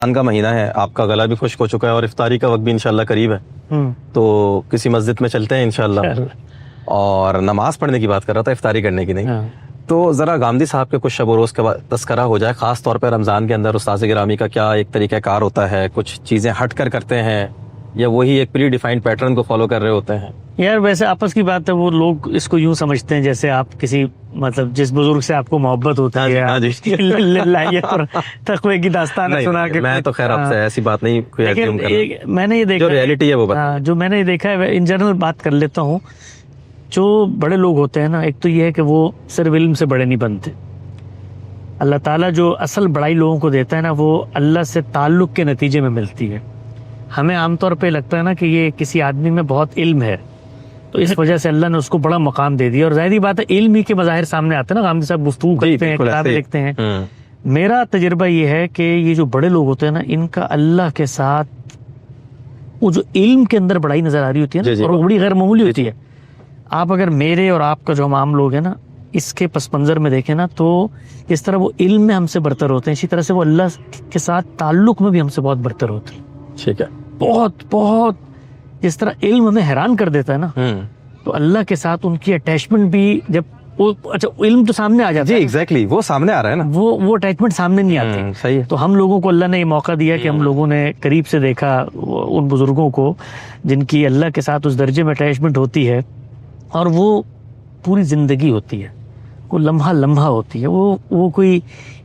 رمضان کا مہینہ ہے، آپ کا گلا بھی خشک ہو چکا ہے اور افطاری کا وقت بھی انشاءاللہ قریب ہے، تو کسی مسجد میں چلتے ہیں انشاءاللہ. اور نماز پڑھنے کی بات کر رہا تھا، افطاری کرنے کی نہیں. تو ذرا گامدی صاحب کے کچھ شب و روز کا تذکرہ ہو جائے، خاص طور پہ رمضان کے اندر استاذ گرامی کا کیا ایک طریقہ کار ہوتا ہے، کچھ چیزیں ہٹ کر کرتے ہیں یا وہی ایک پری ڈیفائنڈ پیٹرن کو فالو کر رہے ہوتے ہیں؟ یار ویسے آپس کی بات ہے، وہ لوگ اس کو یوں سمجھتے ہیں جیسے آپ کسی مطلب جس بزرگ سے آپ کو محبت ہوتی ہے لائیت اور تقوی کی داستان سنا کے. میں تو خیر آپ سے ایسی بات نہیں کوئی ایزیوم کر رہا، میں نے یہ دیکھا جو ریئلٹی ہے وہ بتا. جو میں نے یہ دیکھا ہے ان جنرل بات کر لیتا ہوں. جو بڑے لوگ ہوتے ہیں نا، ایک تو یہ ہے کہ وہ صرف علم سے بڑے نہیں بنتے. اللہ تعالیٰ جو اصل بڑائی لوگوں کو دیتا ہے نا، وہ اللہ سے تعلق کے نتیجے میں ملتی ہے. ہمیں عام طور پہ لگتا ہے نا کہ یہ کسی آدمی میں بہت علم ہے، تو اس وجہ سے اللہ نے اس کو بڑا مقام دے دیا. اور ظاہری بات ہے علم ہی کے مظاہر سامنے آتے ہیں نا، غامدی صاحب گفتگو کرتے ہیں، کتابیں لکھتے ہیں. میرا تجربہ یہ ہے کہ یہ جو بڑے لوگ ہوتے ہیں نا، ان کا اللہ کے ساتھ وہ جو علم کے اندر بڑائی نظر آ رہی ہوتی ہے نا، اور وہ بڑی غیر معمولی ہوتی ہے. آپ اگر میرے اور آپ کا جو ہم عام لوگ ہیں نا، اس کے پس منظر میں دیکھیں نا، تو اس طرح وہ علم میں ہم سے برتر ہوتے ہیں، اسی طرح سے وہ اللہ کے ساتھ تعلق میں بھی ہم سے بہت برتر ہوتے ہیں. ٹھیک ہے. بہت بہت جس طرح علم ہمیں حیران کر دیتا ہے نا، تو اللہ کے ساتھ ان کی اٹیچمنٹ بھی جب اچھا علم تو سامنے آ جاتا ہے. جی ایگزیکٹلی، وہ سامنے آ رہا ہے نا، وہ اٹیچمنٹ سامنے نہیں آتی. صحیح ہے. تو ہم لوگوں کو اللہ نے یہ موقع دیا کہ ہم لوگوں نے قریب سے دیکھا ان بزرگوں کو جن کی اللہ کے ساتھ اس درجے میں اٹیچمنٹ ہوتی ہے، اور وہ پوری زندگی ہوتی ہے، وہ لمحہ لمحہ ہوتی ہے. وہ کوئی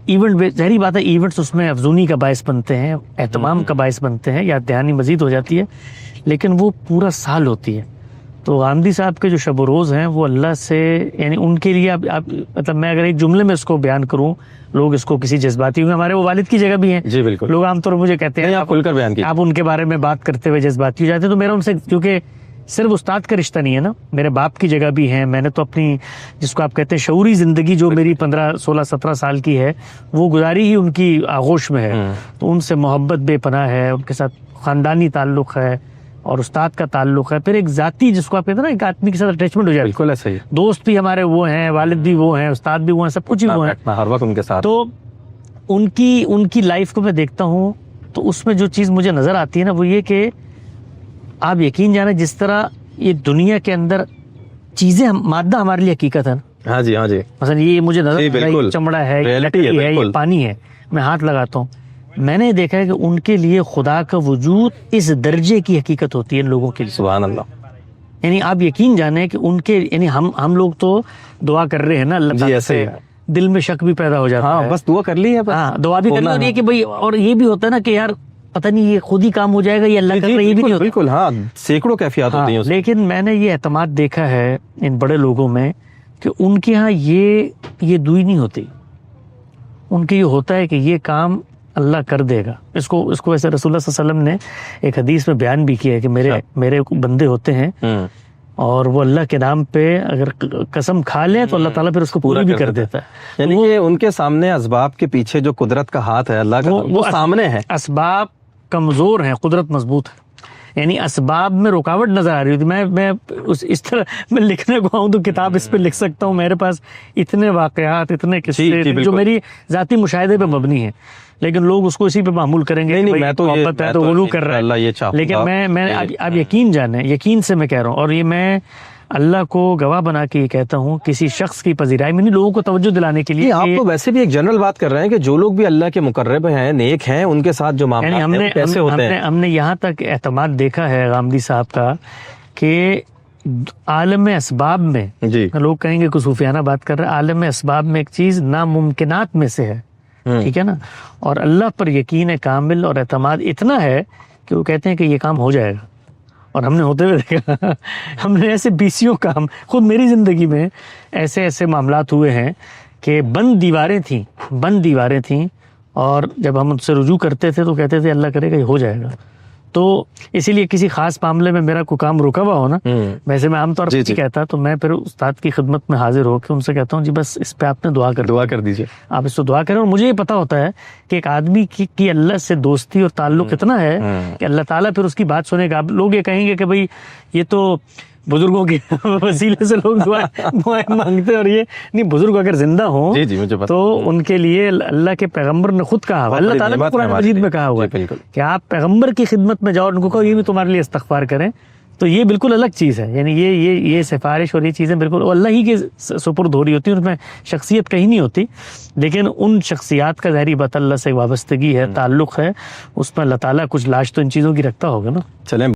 ایونٹ، ظاہری بات ہے ایونٹس اس میں افزونی کا باعث بنتے ہیں، اہتمام کا باعث بنتے ہیں، یا دہانی مزید ہو جاتی ہے، لیکن وہ پورا سال ہوتی ہے. تو غامدی صاحب کے جو شب و روز ہیں وہ اللہ سے، یعنی ان کے لیے آپ مطلب میں اگر ایک جملے میں اس کو بیان کروں، لوگ اس کو کسی جذباتی ہوئے، ہمارے وہ والد کی جگہ بھی ہیں. جی بالکل. لوگ عام طور پر مجھے کہتے ہیں آپ کھل کر بیان کیجیے، آپ ان کے بارے میں بات کرتے ہوئے جذباتی ہو جاتے ہیں. تو میرا ان سے کیونکہ صرف استاد کا رشتہ نہیں ہے نا، میرے باپ کی جگہ بھی ہیں. میں نے تو اپنی جس کو آپ کہتے ہیں شعوری زندگی جو میری 15 16 17 سال کی ہے، وہ گزاری ہی ان کی آغوش میں ہے. تو ان سے محبت بے پناہ ہے، ان کے ساتھ خاندانی تعلق ہے اور استاد کا تعلق ہے. پھر ایک ذاتی جس کو آپ کہتے ہیں نا، ایک آدمی کے ساتھ اٹیچمنٹ ہو جائے. بالکل ایسا ہی. دوست بھی ہمارے وہ ہیں، والد بھی وہ ہیں، استاد بھی وہ ہیں، سب کچھ ہی وہ ہیں ہر وقت ان کے ساتھ. تو ان کی لائف کو میں دیکھتا ہوں، تو اس میں جو چیز مجھے نظر آتی ہے نا، وہ یہ کہ آپ یقین جانیں جس طرح یہ دنیا کے اندر چیزیں مادہ ہمارے لیے حقیقت ہے نا. ہاں جی ہاں جی. مثلا یہ مجھے نظر یہ چمڑا ہے، لکڑی ہے، یہ پانی ہے، میں ہاتھ لگاتا ہوں. میں نے دیکھا ہے کہ ان کے لیے خدا کا وجود اس درجے کی حقیقت ہوتی ہے ان لوگوں کے لیے. سبحان اللہ. یعنی آپ یقین جانیں کہ ان کے، یعنی ہم لوگ تو دعا کر رہے ہیں نا اللہ تعالیٰ سے، دل میں شک بھی پیدا ہو جاتا ہے. بس دعا کر لی ہے، دعا بھی کرنا ہے کہ بھائی، اور یہ بھی ہوتا ہے نا کہ یار پتہ نہیں یہ خود ہی کام ہو جائے گا، یہ اللہ کر رہا ہے، یہ بھی نہیں ہوتا. بالکل ہاں، سینکڑوں کیفیات ہوتی ہیں. لیکن میں نے یہ اعتماد دیکھا ہے ان بڑے لوگوں میں کہ ان کے ہاں یہ دعوی نہیں ہوتی. ان کے یہ ہوتا ہے کہ یہ کام اللہ کر دے گا. اس کو ویسے رسول اللہ صلی اللہ علیہ وسلم نے ایک حدیث میں بیان بھی کیا ہے کہ میرے بندے ہوتے ہیں اور وہ اللہ کے نام پہ اگر قسم کھا لیں تو اللہ تعالیٰ پھر اس کو پورا بھی کر دیتا ہے. یعنی کہ ان کے سامنے اسباب کے پیچھے جو قدرت کا ہاتھ ہے اللہ کا، وہ سامنے ہے. اسباب کمزور ہیں، قدرت مضبوط ہے. یعنی اسباب میں رکاوٹ نظر آ رہی ہوتی. میں اس طرح میں لکھنے کو آؤں تو کتاب اس پہ لکھ سکتا ہوں. میرے پاس اتنے واقعات، اتنے قصے جو میری ذاتی مشاہدے پہ مبنی ہیں، لیکن لوگ اس کو اسی پہ معمول کریں گے. میں تو غلو کر رہا ہے. لیکن میں اب یقین جانیں، یقین سے میں کہہ رہا ہوں، اور یہ میں اللہ کو گواہ بنا کے یہ کہتا ہوں، کسی شخص کی پذیرائی میں نہیں، لوگوں کو توجہ دلانے کے لیے. آپ تو ویسے بھی ایک جنرل بات کر رہے ہیں کہ جو لوگ بھی اللہ کے مقرب ہیں، نیک ہیں، ان کے ساتھ جو معاملات ہیں کیسے ہوتے ہیں. ہم نے یہاں تک اعتماد دیکھا ہے غامدی صاحب کا کہ عالم اسباب میں، لوگ کہیں گے کہ صوفیانہ بات کر رہے ہیں، عالم اسباب میں ایک چیز ناممکنات میں سے ہے. ٹھیک ہے نا. اور اللہ پر یقین کامل اور اعتماد اتنا ہے کہ وہ کہتے ہیں کہ یہ کام ہو جائے گا. اور ہم نے ہوتے ہوئے دیکھا. ہم نے ایسے بیسیوں کام، خود میری زندگی میں ایسے معاملات ہوئے ہیں کہ بند دیواریں تھیں اور جب ہم ان سے رجوع کرتے تھے تو کہتے تھے اللہ کرے گا یہ ہو جائے گا. تو اسی لیے کسی خاص معاملے میں میرا کوئی کام رکا ہوا ہو نا، ویسے میں عام طور پر کہتا تو میں پھر استاد کی خدمت میں حاضر ہو کے ان سے کہتا ہوں جی بس اس پہ آپ نے دعا کر دیجیے، آپ اس کو دعا کریں. اور مجھے یہ پتا ہوتا ہے کہ ایک آدمی کی اللہ سے دوستی اور تعلق اتنا ہے کہ اللہ تعالیٰ پھر اس کی بات سنے گا. لوگ یہ کہیں گے کہ بھائی یہ تو بزرگوں کے وسیلے سے لوگ دعائیں مانگتے ہیں, اور یہ نہیں, بزرگ اگر زندہ ہوں تو ان کے لیے اللہ کے پیغمبر نے خود کہا ہوا, اللہ تعالیٰ نے قرآن مجید میں کہا ہوا ہے کہ آپ پیغمبر کی خدمت میں جاؤ, ان کو کہو یہ بھی تمہارے لیے استغفار کریں. تو یہ بالکل الگ چیز ہے, یعنی یہ سفارش اور یہ چیزیں بالکل اللہ ہی کے سپرد ہو رہی ہوتی ہیں, ان میں شخصیت کہیں نہیں ہوتی, لیکن ان شخصیات کا ظاہری بات اللہ سے وابستگی ہے, تعلق ہے, اس میں اللہ تعالیٰ کچھ لاج تو ان چیزوں کی رکھتا ہوگا نا. چلیں